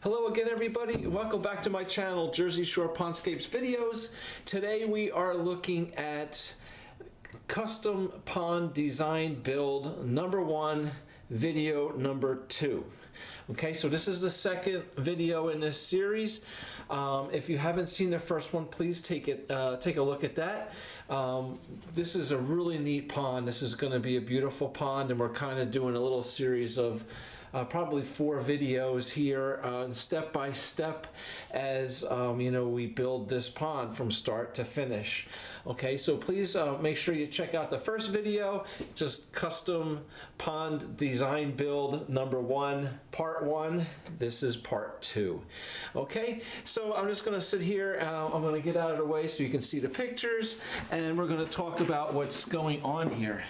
Hello again everybody, welcome back to my channel, Jersey Shore Pondscapes videos. Today we are looking at custom pond design build number 1, video number 2. Okay, so this is the second video in this series. If you haven't seen the first one, please take a look at that. This is a really neat pond. This is going to be a beautiful pond, and we're kind of doing a little series of probably 4 videos here, step by step, as you know, we build this pond from start to finish. Okay, so please make sure you check out the first video, just custom pond design build number 1, part 1. This is part 2. Okay, so I'm just going to sit here. I'm going to get out of the way so you can see the pictures, and we're going to talk about what's going on here.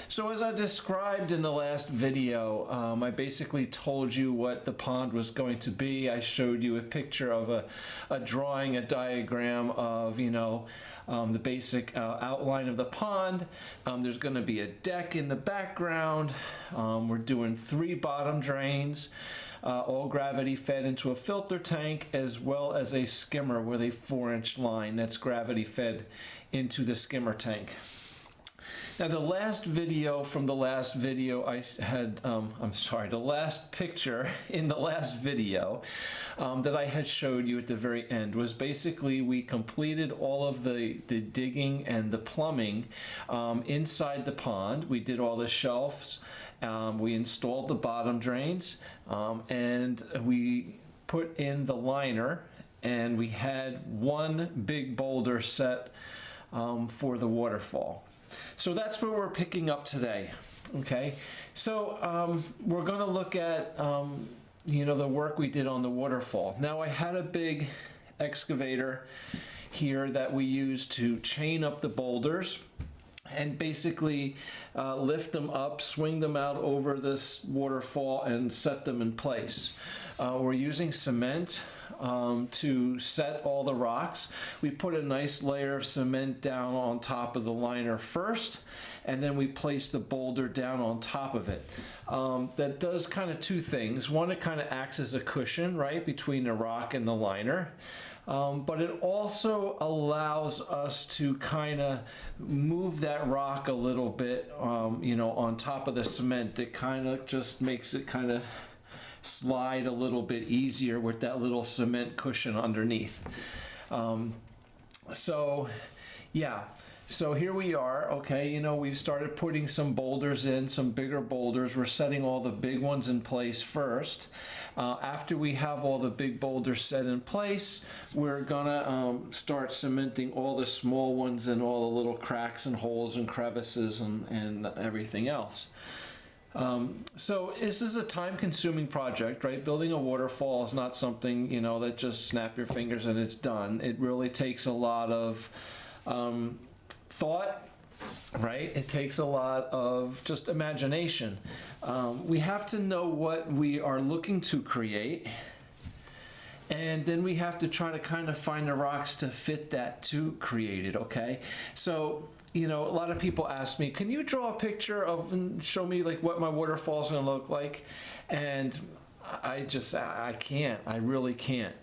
So as I described in the last video, I basically told you what the pond was going to be. I showed you a picture of a drawing, a diagram of, you know, the basic outline of the pond. There's going to be a deck in the background. We're doing 3 bottom drains, all gravity fed into a filter tank, as well as a skimmer with a 4-inch line that's gravity fed into the skimmer tank. Now the last video from the last video I had, the last picture in the last video that I had showed you at the very end was basically we completed all of the digging and the plumbing inside the pond. We did all the shelves, we installed the bottom drains, and we put in the liner, and we had 1 big boulder set for the waterfall. So that's what we're picking up today. Okay, so we're going to look at you know, the work we did on the waterfall. Now I had a big excavator here that we used to chain up the boulders and basically lift them up, swing them out over this waterfall, and set them in place. We're using cement to set all the rocks. We put a nice layer of cement down on top of the liner first, and then we place the boulder down on top of it. That does kind of 2 things. One, it kind of acts as a cushion, right, between the rock and the liner. But it also allows us to kind of move that rock a little bit, you know, on top of the cement. It kind of just makes it kind of slide a little bit easier with that little cement cushion underneath. So yeah, so here we are. Okay, you know, we've started putting some boulders in, some bigger boulders. We're setting all the big ones in place first. After we have all the big boulders set in place, we're gonna start cementing all the small ones and all the little cracks and holes and crevices and everything else. So this is a time-consuming project, right? Building a waterfall is not something, you know, that just snap your fingers and it's done. It really takes a lot of thought, right? It takes a lot of just imagination. We have to know what we are looking to create, and then we have to try to kind of find the rocks to fit that to create it, okay? So, you know, a lot of people ask me, can you draw a picture of and show me like what my waterfall is going to look like? And I can't. I really can't.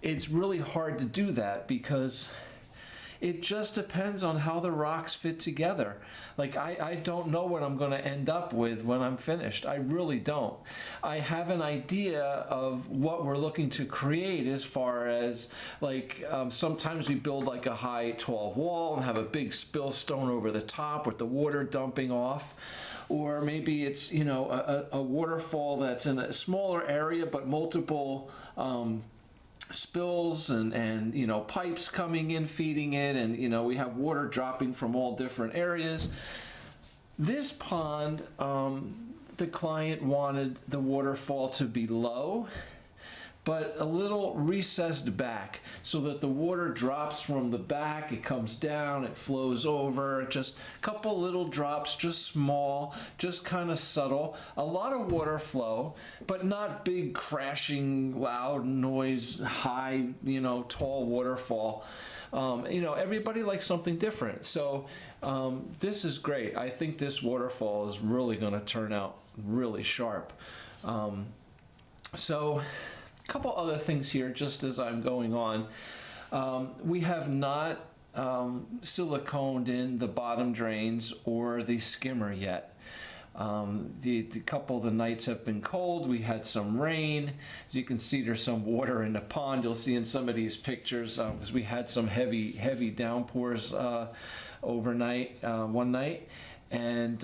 It's really hard to do that because it just depends on how the rocks fit together. Like I don't know what I'm going to end up with when I'm finished. I really don't. I have an idea of what we're looking to create, as far as like sometimes we build like a high tall wall and have a big spill stone over the top with the water dumping off. Or maybe it's, you know, a waterfall that's in a smaller area but multiple spills and you know, pipes coming in feeding it, and you know, we have water dropping from all different areas. This pond, the client wanted the waterfall to be low but a little recessed back, so that the water drops from the back, it comes down, it flows over, just a couple little drops, just small, just kind of subtle. A lot of water flow, but not big crashing, loud noise, high, you know, tall waterfall. You know, everybody likes something different. So this is great. I think this waterfall is really going to turn out really sharp. So couple other things here just as I'm going on. We have not siliconed in the bottom drains or the skimmer yet. The couple of the nights have been cold. We had some rain. As you can see, there's some water in the pond. You'll see in some of these pictures because we had some heavy downpours overnight, one night, and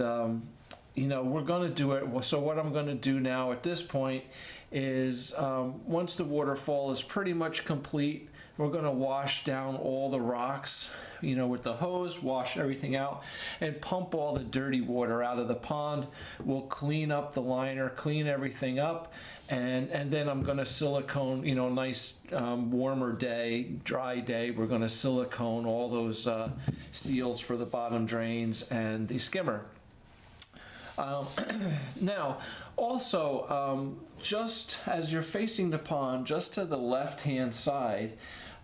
you know, we're going to do it. So what I'm going to do now at this point is once the waterfall is pretty much complete, we're going to wash down all the rocks, you know, with the hose, wash everything out, and pump all the dirty water out of the pond. We'll clean up the liner, clean everything up, and then I'm going to silicone, you know, nice warmer day, dry day, we're going to silicone all those seals for the bottom drains and the skimmer. Now, also, just as you're facing the pond, just to the left-hand side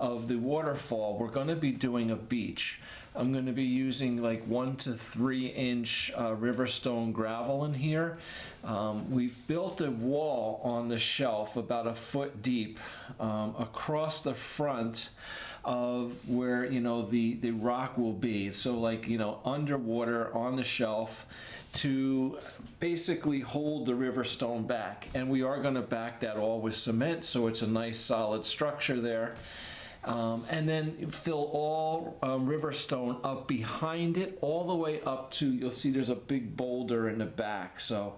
of the waterfall, we're going to be doing a beach. I'm going to be using like 1 to 3 inch riverstone gravel in here. We've built a wall on the shelf about 1 foot deep across the front of where, you know, the rock will be. So like, you know, underwater on the shelf to basically hold the riverstone back. And we are going to back that all with cement, so it's a nice solid structure there. And then fill all riverstone up behind it, all the way up to, you'll see there's a big boulder in the back. So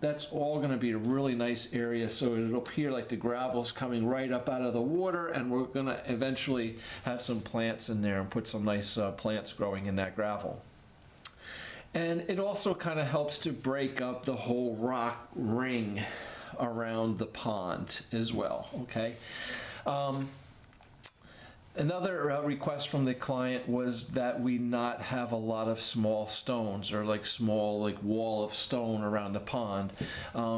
that's all going to be a really nice area, so it'll appear like the gravel's coming right up out of the water, and we're going to eventually have some plants in there and put some nice plants growing in that gravel. And it also kind of helps to break up the whole rock ring around the pond as well, okay? Another request from the client was that we not have a lot of small stones or like small like wall of stone around the pond.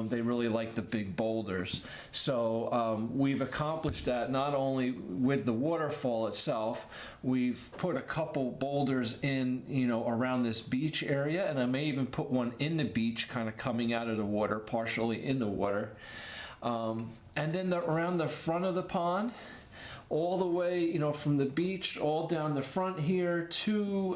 They really like the big boulders. So we've accomplished that not only with the waterfall itself, we've put a couple boulders in, you know, around this beach area, and I may even put one in the beach kind of coming out of the water, partially in the water. And then around the front of the pond, all the way, you know, from the beach all down the front here to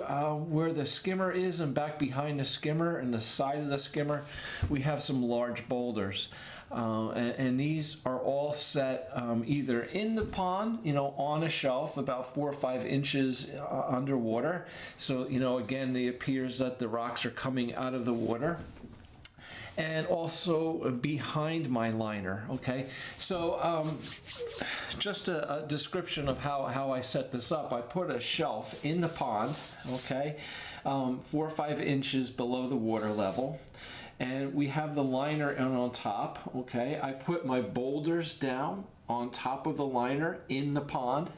where the skimmer is, and back behind the skimmer and the side of the skimmer, we have some large boulders. And these are all set either in the pond, you know, on a shelf about 4 or 5 inches underwater. So, you know, again, it appears that the rocks are coming out of the water. And also behind my liner, okay? So just a description of how I set this up. I put a shelf in the pond, okay, 4 or 5 inches below the water level. And we have the liner on top, okay? I put my boulders down on top of the liner in the pond,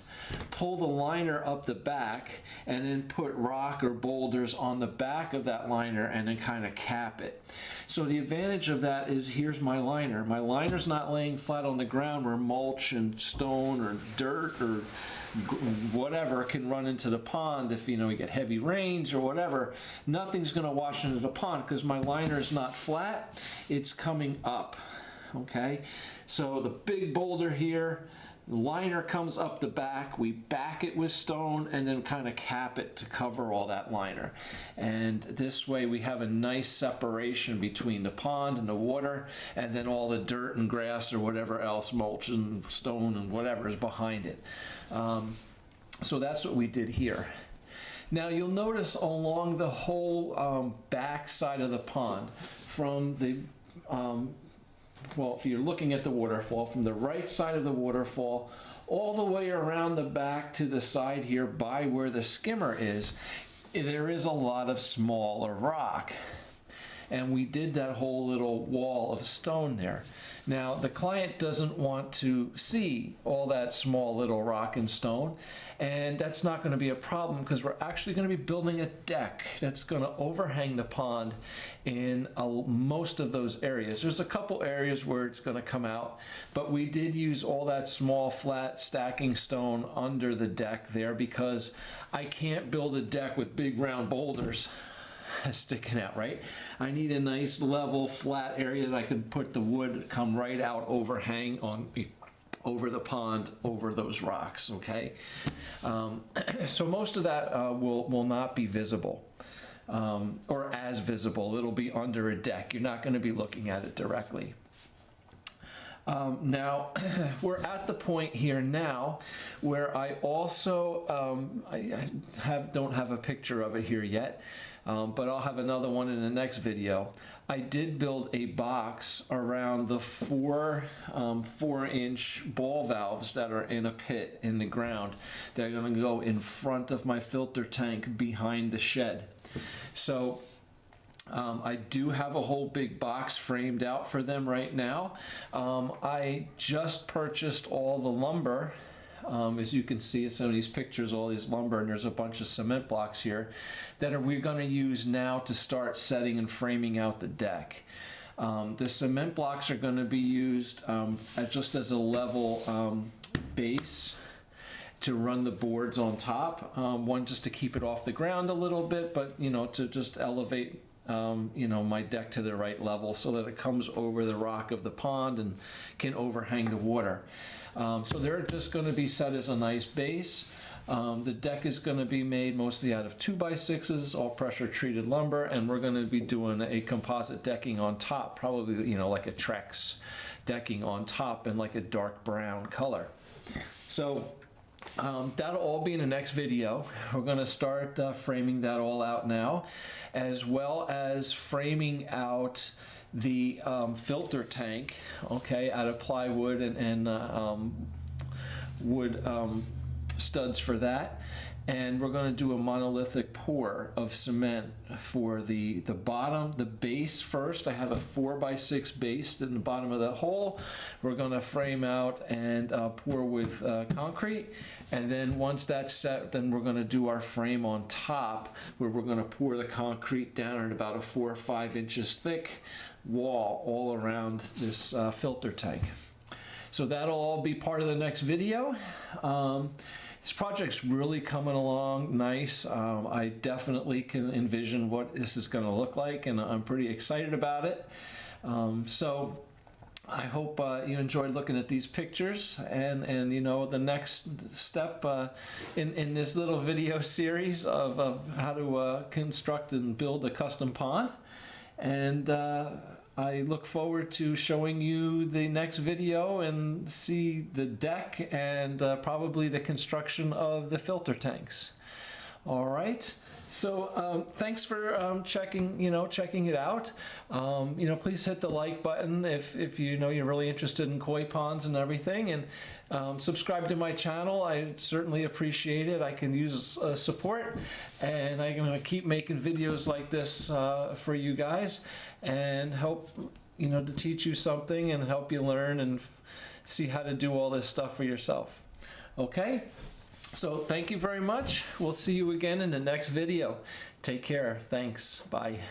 pull the liner up the back, and then put rock or boulders on the back of that liner and then kind of cap it. So the advantage of that is, here's my liner. My liner's not laying flat on the ground where mulch and stone or dirt or whatever can run into the pond if, you know, we get heavy rains or whatever. Nothing's going to wash into the pond because my liner is not flat, it's coming up. Okay, so the big boulder here, the liner comes up the back, we back it with stone and then kind of cap it to cover all that liner. And this way we have a nice separation between the pond and the water, and then all the dirt and grass or whatever else, mulch and stone and whatever is behind it. So that's what we did here. Now you'll notice along the whole back side of the pond, from the well, if you're looking at the waterfall, from the right side of the waterfall all the way around the back to the side here by where the skimmer is, there is a lot of smaller rock. And we did that whole little wall of stone there. Now, the client doesn't want to see all that small little rock and stone, and that's not going to be a problem because we're actually going to be building a deck that's going to overhang the pond in most of those areas. There's a couple areas where it's going to come out, but we did use all that small flat stacking stone under the deck there because I can't build a deck with big round boulders. sticking out, right? I need a nice level flat area that I can put the wood, come right out, overhang on over the pond, over those rocks, okay? So most of that will not be visible, or as visible. It'll be under a deck. You're not going to be looking at it directly. Now, we're at the point here now where I also, don't have a picture of it here yet, but I'll have another one in the next video. I did build a box around the 4-inch ball valves that are in a pit in the ground. They're going to go in front of my filter tank behind the shed. So I do have a whole big box framed out for them right now. I just purchased all the lumber. As you can see in some of these pictures, all these lumber, and there's a bunch of cement blocks here that we're going to use now to start setting and framing out the deck. The cement blocks are going to be used just as a level base to run the boards on top. One, just to keep it off the ground a little bit, but to just elevate my deck to the right level so that it comes over the rock of the pond and can overhang the water. So they're just going to be set as a nice base. The deck is going to be made mostly out of 2x6s, all pressure treated lumber, and we're going to be doing a composite decking on top, probably like a Trex decking on top in like a dark brown color. So that'll all be in the next video. We're going to start framing that all out now, as well as framing out the filter tank, okay, out of plywood and wood studs for that. And we're going to do a monolithic pour of cement for the bottom, the base first. I have a 4x6 base in the bottom of the hole. We're going to frame out and pour with concrete. And then once that's set, then we're going to do our frame on top, where we're going to pour the concrete down at about a 4 or 5 inches thick wall all around this filter tank. So that'll all be part of the next video. This project's really coming along nice. I definitely can envision what this is going to look like, and I'm pretty excited about it. So I hope you enjoyed looking at these pictures, and the next step in this little video series of how to construct and build a custom pond. And I look forward to showing you the next video and see the deck and probably the construction of the filter tanks. All right. So thanks for checking it out. Please hit the like button if you're really interested in koi ponds and everything, and subscribe to my channel. I certainly appreciate it. I can use support, and I'm going to keep making videos like this for you guys, and help to teach you something and help you learn and see how to do all this stuff for yourself. Okay? So thank you very much. We'll see you again in the next video. Take care. Thanks. Bye.